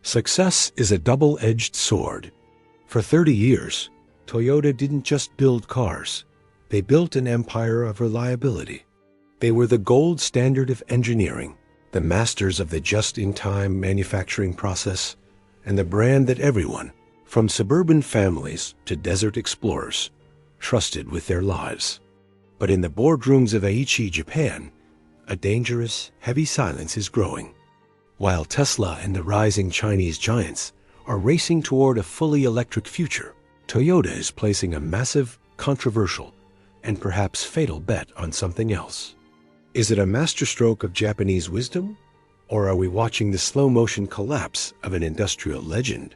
Success is a double-edged sword. For 30 years, Toyota didn't just build cars. They built an empire of reliability. They were the gold standard of engineering, the masters of the just-in-time manufacturing process, and the brand that everyone, from suburban families to desert explorers, trusted with their lives. But in the boardrooms of Aichi, Japan, a dangerous, heavy silence is growing. While Tesla and the rising Chinese giants are racing toward a fully electric future, Toyota is placing a massive, controversial, and perhaps fatal bet on something else. Is it a masterstroke of Japanese wisdom? Or are we watching the slow-motion collapse of an industrial legend?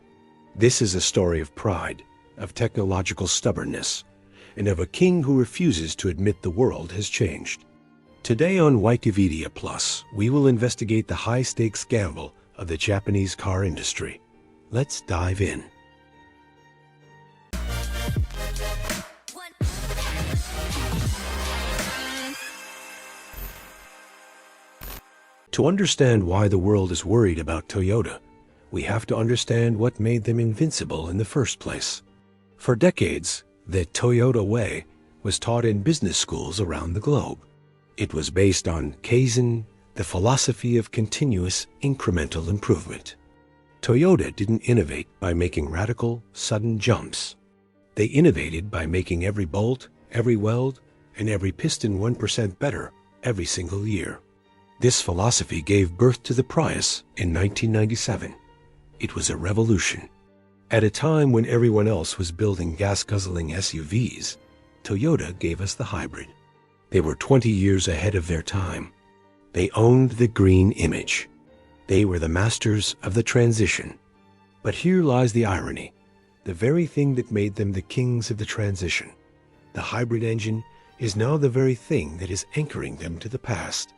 This is a story of pride, of technological stubbornness, and of a king who refuses to admit the world has changed. Today on Wikivedia Plus, we will investigate the high-stakes gamble of the Japanese car industry. Let's dive in. To understand why the world is worried about Toyota, we have to understand what made them invincible in the first place. For decades, the Toyota way was taught in business schools around the globe. It was based on Kaizen, the philosophy of continuous incremental improvement. Toyota didn't innovate by making radical, sudden jumps. They innovated by making every bolt, every weld, and every piston 1% better every single year. This philosophy gave birth to the Prius in 1997. It was a revolution. At a time when everyone else was building gas-guzzling SUVs, Toyota gave us the hybrid. They were 20 years ahead of their time. They owned the green image. They were the masters of the transition. But here lies the irony, the very thing that made them the kings of the transition. The hybrid engine is now the very thing that is anchoring them to the past.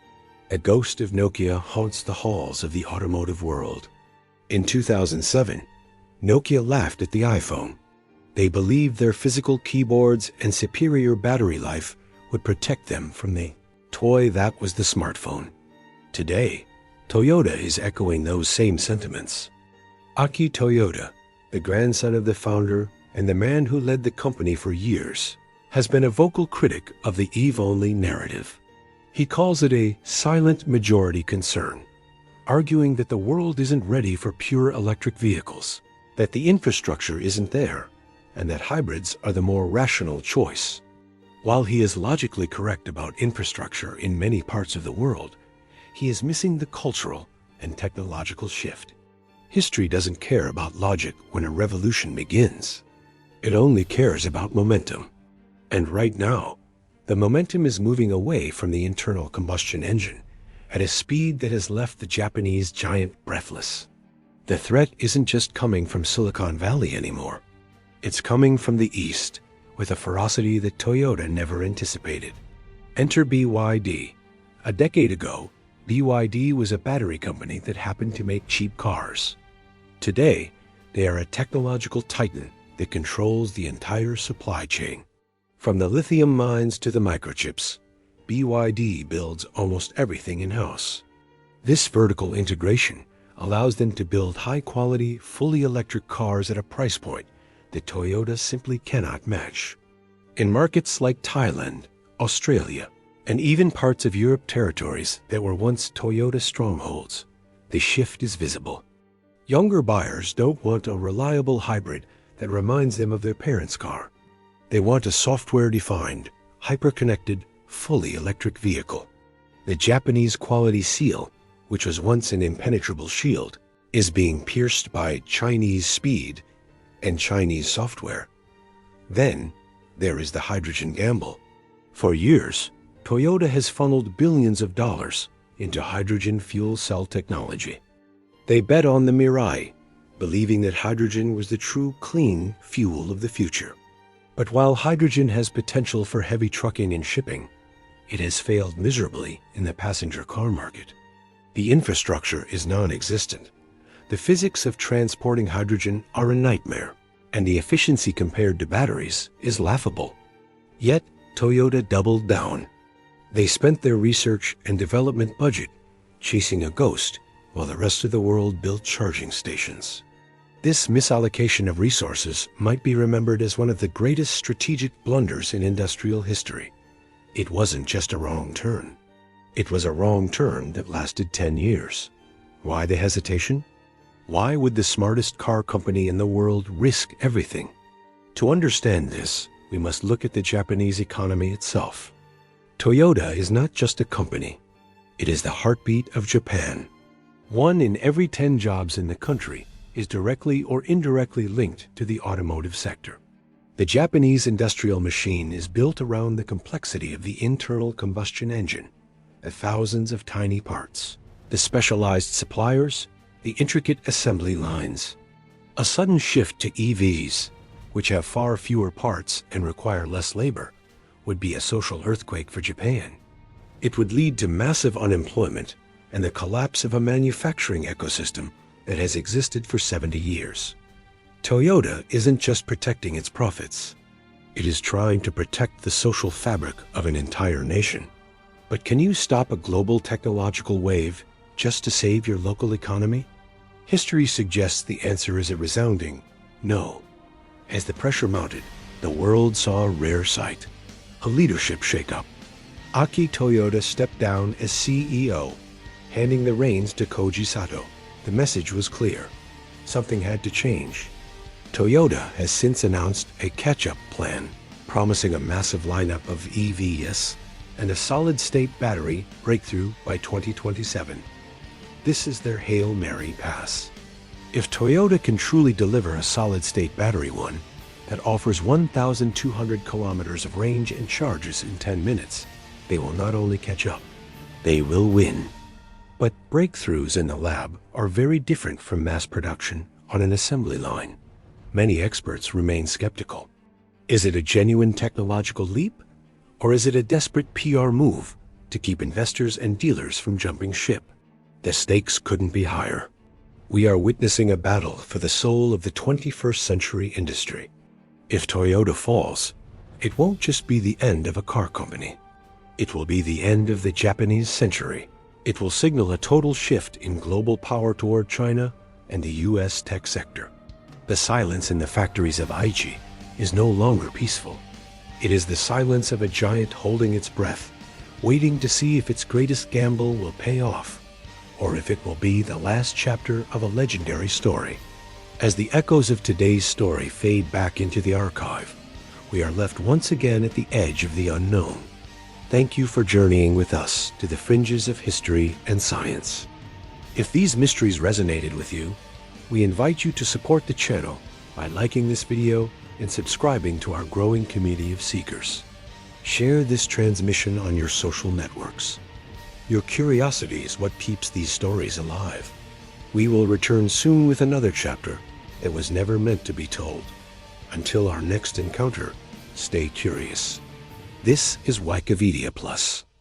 A ghost of Nokia haunts the halls of the automotive world. In 2007, Nokia laughed at the iPhone. They believed their physical keyboards and superior battery life would protect them from the toy that was the smartphone. Today, Toyota is echoing those same sentiments. Akio Toyoda, the grandson of the founder and the man who led the company for years, has been a vocal critic of the EV-only narrative. He calls it a silent majority concern, arguing that the world isn't ready for pure electric vehicles, that the infrastructure isn't there, and that hybrids are the more rational choice. While he is logically correct about infrastructure in many parts of the world, he is missing the cultural and technological shift. History doesn't care about logic when a revolution begins. It only cares about momentum. And right now, the momentum is moving away from the internal combustion engine at a speed that has left the Japanese giant breathless. The threat isn't just coming from Silicon Valley anymore. It's coming from the East, with a ferocity that Toyota never anticipated. Enter BYD. A decade ago, BYD was a battery company that happened to make cheap cars. Today, they are a technological titan that controls the entire supply chain. From the lithium mines to the microchips, BYD builds almost everything in-house. This vertical integration allows them to build high-quality, fully electric cars at a price point that Toyota simply cannot match. In markets like Thailand, Australia, and even parts of Europe territories that were once Toyota strongholds, the shift is visible. Younger buyers don't want a reliable hybrid that reminds them of their parents' car. They want a software-defined, hyper-connected, fully electric vehicle. The Japanese quality seal, which was once an impenetrable shield, is being pierced by Chinese speed and Chinese software. Then, there is the hydrogen gamble. For years, Toyota has funneled billions of dollars into hydrogen fuel cell technology. They bet on the Mirai, believing that hydrogen was the true clean fuel of the future. But while hydrogen has potential for heavy trucking and shipping, it has failed miserably in the passenger car market. The infrastructure is non-existent. The physics of transporting hydrogen are a nightmare, and the efficiency compared to batteries is laughable. Yet, Toyota doubled down. They spent their research and development budget chasing a ghost while the rest of the world built charging stations. This misallocation of resources might be remembered as one of the greatest strategic blunders in industrial history. It wasn't just a wrong turn. It was a wrong turn that lasted 10 years. Why the hesitation? Why would the smartest car company in the world risk everything? To understand this, we must look at the Japanese economy itself. Toyota is not just a company. It is the heartbeat of Japan. 1 in every 10 jobs in the country is directly or indirectly linked to the automotive sector. The Japanese industrial machine is built around the complexity of the internal combustion engine, the thousands of tiny parts, the specialized suppliers, the intricate assembly lines. A sudden shift to EVs, which have far fewer parts and require less labor, would be a social earthquake for Japan. It would lead to massive unemployment and the collapse of a manufacturing ecosystem that has existed for 70 years. Toyota isn't just protecting its profits. It is trying to protect the social fabric of an entire nation. But can you stop a global technological wave just to save your local economy? History suggests the answer is a resounding no. As the pressure mounted, the world saw a rare sight, a leadership shakeup. Akio Toyoda stepped down as CEO, handing the reins to Koji Sato. The message was clear. Something had to change. Toyota has since announced a catch-up plan, promising a massive lineup of EVs and a solid-state battery breakthrough by 2027. This is their Hail Mary pass. If Toyota can truly deliver a solid-state battery one that offers 1,200 kilometers of range and charges in 10 minutes, they will not only catch up, they will win. But breakthroughs in the lab are very different from mass production on an assembly line. Many experts remain skeptical. Is it a genuine technological leap? Or is it a desperate PR move to keep investors and dealers from jumping ship? The stakes couldn't be higher. We are witnessing a battle for the soul of the 21st century industry. If Toyota falls, it won't just be the end of a car company. It will be the end of the Japanese century. It will signal a total shift in global power toward China and the US tech sector. The silence in the factories of Aichi is no longer peaceful. It is the silence of a giant holding its breath, waiting to see if its greatest gamble will pay off, or if it will be the last chapter of a legendary story. As the echoes of today's story fade back into the archive, we are left once again at the edge of the unknown. Thank you for journeying with us to the fringes of history and science. If these mysteries resonated with you, we invite you to support the channel by liking this video and subscribing to our growing community of seekers. Share this transmission on your social networks. Your curiosity is what keeps these stories alive. We will return soon with another chapter that was never meant to be told. Until our next encounter, stay curious. This is Wikivedia Plus.